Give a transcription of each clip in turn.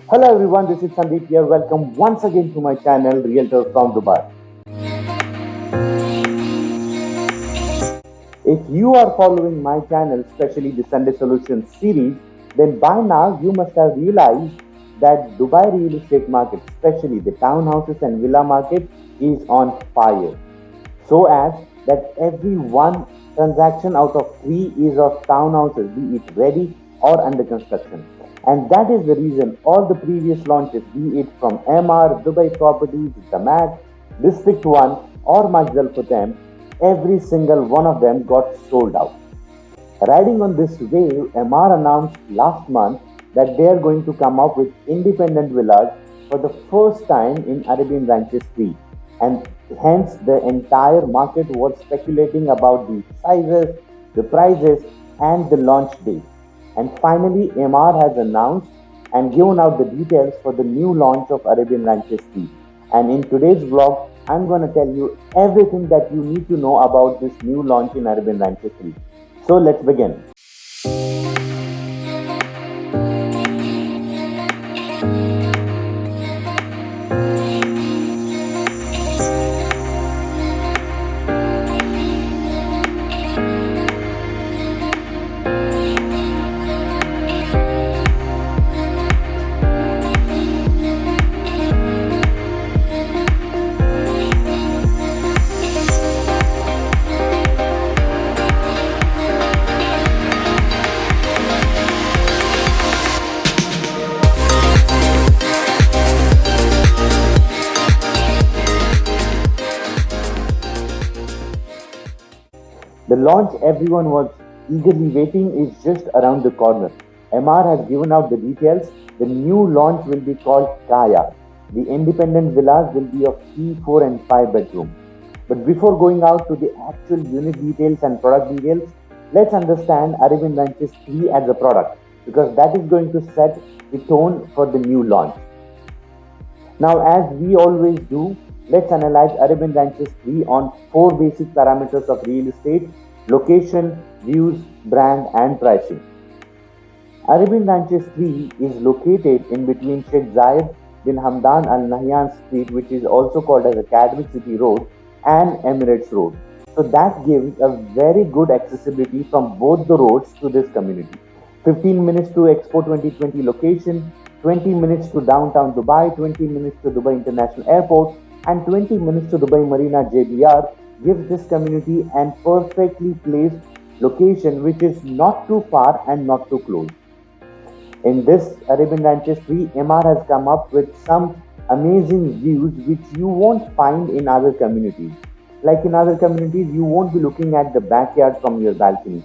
Hello everyone, this is Sandeep here. Welcome once again to my channel Realtor from Dubai. If you are following my channel, especially the Sunday Solutions series, then by now you must have realized that Dubai real estate market, especially the townhouses and villa market, is on fire. So as that every one transaction out of three is of townhouses, be it ready or under construction. And that is the reason all the previous launches, be it from MR, Dubai Properties, Damat, District 1 or Majdal Futem, every single one of them got sold out. Riding on this wave, MR announced last month that they are going to come up with independent villas for the first time in Arabian Ranches 3, and hence the entire market was speculating about the sizes, the prices, and the launch date. And finally, MR has announced and given out the details for the new launch of Arabian Ranches 3. And in today's vlog, I'm going to tell you everything that you need to know about this new launch in Arabian Ranches 3. So let's begin. The launch everyone was eagerly waiting is just around the corner. MR has given out the details. The new launch will be called Kaya. The independent villas will be of 3, 4 and 5 bedroom. But before going out to the actual unit details and product details, let's understand Arabian Ranches 3 as a product, because that is going to set the tone for the new launch. Now, as we always do, let's analyze Arabian Ranches 3 on 4 basic parameters of real estate: location, views, brand, and pricing. Arabian Ranches 3 is located in between Sheikh Zayed bin Hamdan Al Nahyan Street, which is also called as Academic City Road, and Emirates Road. So that gives a very good accessibility from both the roads to this community. 15 minutes to Expo 2020 location, 20 minutes to downtown Dubai, 20 minutes to Dubai International Airport, and 20 minutes to Dubai Marina JBR gives this community an perfectly placed location which is not too far and not too close. In this Arabian Ranches 3, MR has come up with some amazing views which you won't find in other communities. Like in other communities, you won't be looking at the backyard from your balcony.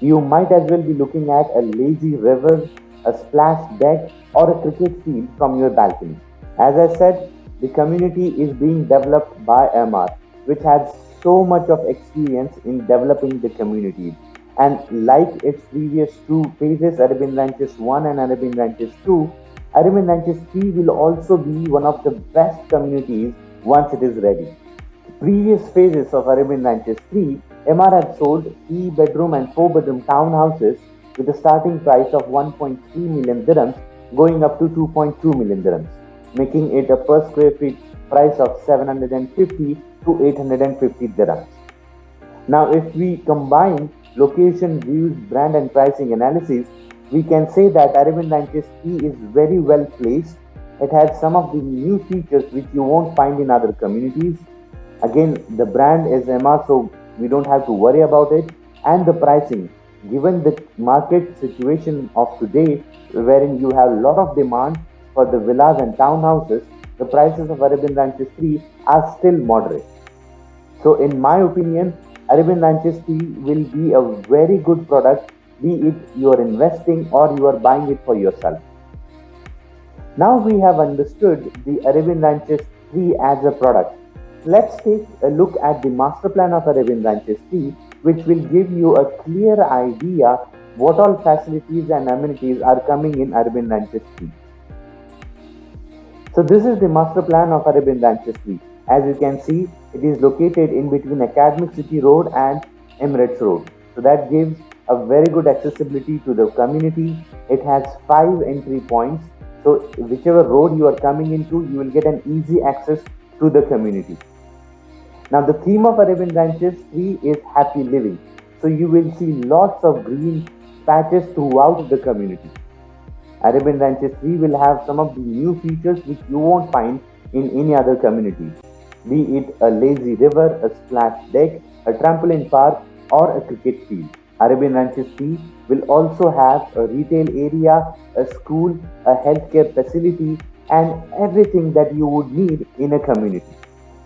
You might as well be looking at a lazy river, a splash deck, or a cricket field from your balcony. As I said, the community is being developed by MR, which has so much of experience in developing the community. And like its previous two phases, Arabian Ranches 1 and Arabian Ranches 2, Arabian Ranches 3 will also be one of the best communities once it is ready. Previous phases of Arabian Ranches 3, MR had sold 3 bedroom and 4 bedroom townhouses with a starting price of 1.3 million dirhams going up to 2.2 million dirhams, making it a per square feet price of 750 to 850 dirhams. Now, if we combine location, views, brand, and pricing analysis, we can say that Arabian Ranches 3 is very well placed. It has some of the new features which you won't find in other communities. Again, the brand is MR, so we don't have to worry about it. And the pricing, given the market situation of today, wherein you have a lot of demand for the villas and townhouses, the prices of Arabian Ranches 3 are still moderate. So, in my opinion, Arabian Ranches 3 will be a very good product, be it you are investing or you are buying it for yourself. Now we have understood the Arabian Ranches 3 as a product. Let's take a look at the master plan of Arabian Ranches 3, which will give you a clear idea what all facilities and amenities are coming in Arabian Ranches 3. So this is the master plan of Arabian Ranches 3. As you can see, it is located in between Academic City Road and Emirates Road. So that gives a very good accessibility to the community. It has 5 entry points. So whichever road you are coming into, you will get an easy access to the community. Now the theme of Arabian Ranches 3 is happy living. So you will see lots of green patches throughout the community. Arabian Ranches 3 will have some of the new features which you won't find in any other community, be it a lazy river, a splash deck, a trampoline park, or a cricket field. Arabian Ranches 3 will also have a retail area, a school, a healthcare facility, and everything that you would need in a community.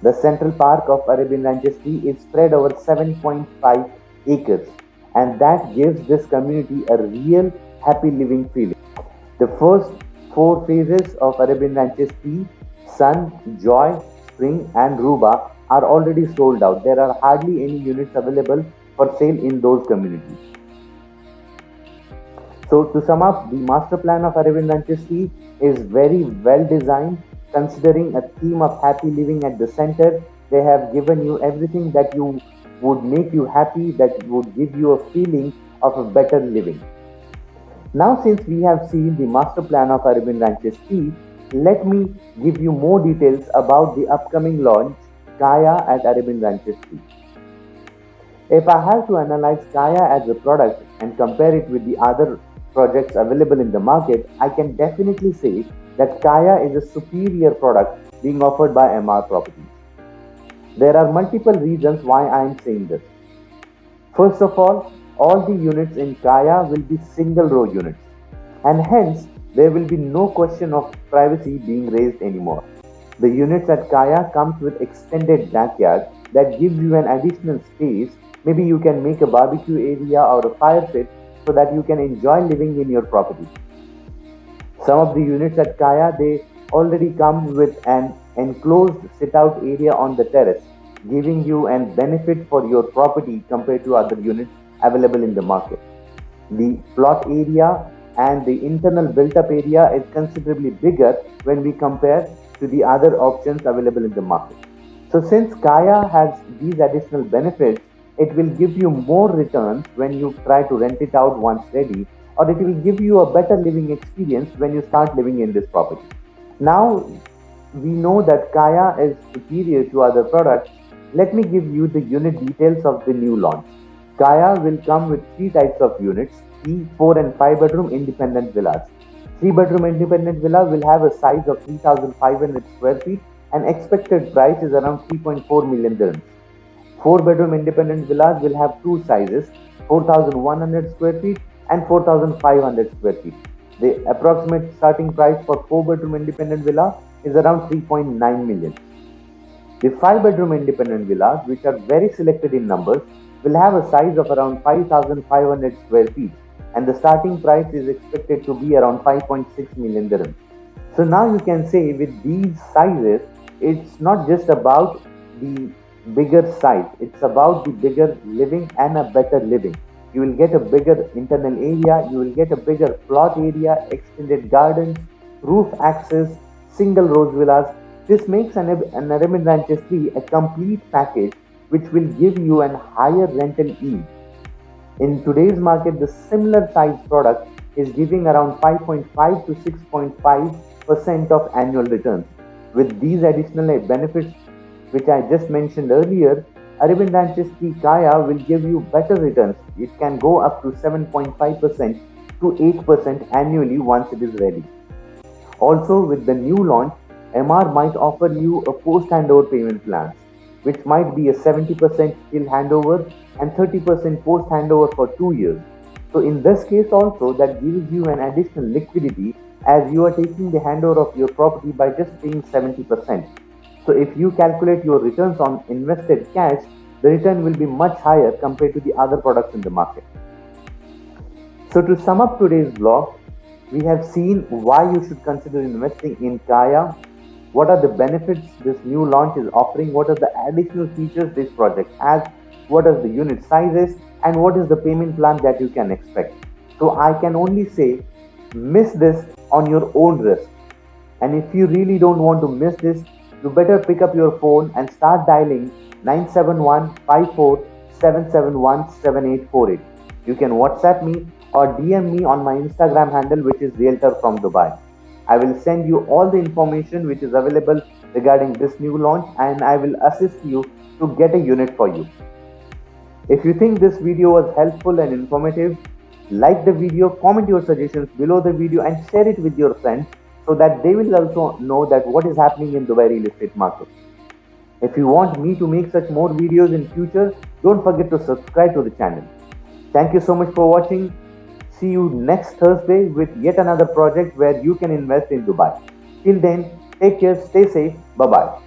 The Central Park of Arabian Ranches 3 is spread over 7.5 acres, and that gives this community a real happy living feeling. The first four phases of Arabian Ranches Tea, Sun, Joy, Spring, and Ruba are already sold out. There are hardly any units available for sale in those communities. So, to sum up, the master plan of Arabian Ranches Tea is very well designed, considering a theme of happy living at the center. They have given you everything that you would make you happy, that would give you a feeling of a better living. Now, since we have seen the master plan of Arabian Ranches Tea, let me give you more details about the upcoming launch, Kaya at Arabian Ranches Tea. If I have to analyze Kaya as a product and compare it with the other projects available in the market, I can definitely say that Kaya is a superior product being offered by MR Properties. There are multiple reasons why I am saying this. First of all the units in Kaya will be single row units, and hence there will be no question of privacy being raised anymore. The units at Kaya comes with extended backyard that gives you an additional space. Maybe you can make a barbecue area or a fire pit so that you can enjoy living in your property. Some of the units at Kaya, they already come with an enclosed sit-out area on the terrace, giving you an benefit for your property compared to other units available in the market. The plot area and the internal built-up area is considerably bigger when we compare to the other options available in the market. So since Kaya has these additional benefits, it will give you more returns when you try to rent it out once ready, or it will give you a better living experience when you start living in this property. Now we know that Kaya is superior to other products. Let me give you the unit details of the new launch. Kaya will come with three types of units: 3, 4, and 5 bedroom independent villas. 3 bedroom independent villa will have a size of 3,500 square feet and expected price is around 3.4 million dirhams. 4 bedroom independent villas will have two sizes, 4,100 square feet and 4,500 square feet. The approximate starting price for 4 bedroom independent villa is around 3.9 million. The 5 bedroom independent villas, which are very selected in numbers, will have a size of around 5,500 square feet and the starting price is expected to be around 5.6 million dirhams. So now you can say with these sizes, it's not just about the bigger size, it's about the bigger living and a better living. You will get a bigger internal area, you will get a bigger plot area, extended gardens, roof access, single rose villas. This makes an Arabian Ranches 3 a complete package which will give you an higher rental yield. In today's market, the similar size product is giving around 5.5 to 6.5% of annual returns. With these additional benefits which I just mentioned earlier, Arabian Ranches Tea Kaya will give you better returns. It can go up to 7.5% to 8% annually once it is ready. Also, with the new launch, MR might offer you a post-handover payment plans, which might be a 70% till handover and 30% post-handover for 2 years. So in this case also, that gives you an additional liquidity as you are taking the handover of your property by just paying 70%. So if you calculate your returns on invested cash, the return will be much higher compared to the other products in the market. So to sum up today's vlog, we have seen why you should consider investing in Kaya, what are the benefits this new launch is offering, what are the additional features this project has, what are the unit sizes, and what is the payment plan that you can expect. So I can only say, miss this on your own risk. And if you really don't want to miss this, you better pick up your phone and start dialing 971-54-771-7848. You can WhatsApp me or DM me on my Instagram handle, which is Realtor from Dubai. I will send you all the information which is available regarding this new launch, and I will assist you to get a unit for you. If you think this video was helpful and informative, like the video, comment your suggestions below the video and share it with your friends so that they will also know that what is happening in Dubai real estate market. If you want me to make such more videos in future, don't forget to subscribe to the channel. Thank you so much for watching. See you next Thursday with yet another project where you can invest in Dubai. Till then, take care, stay safe, bye bye.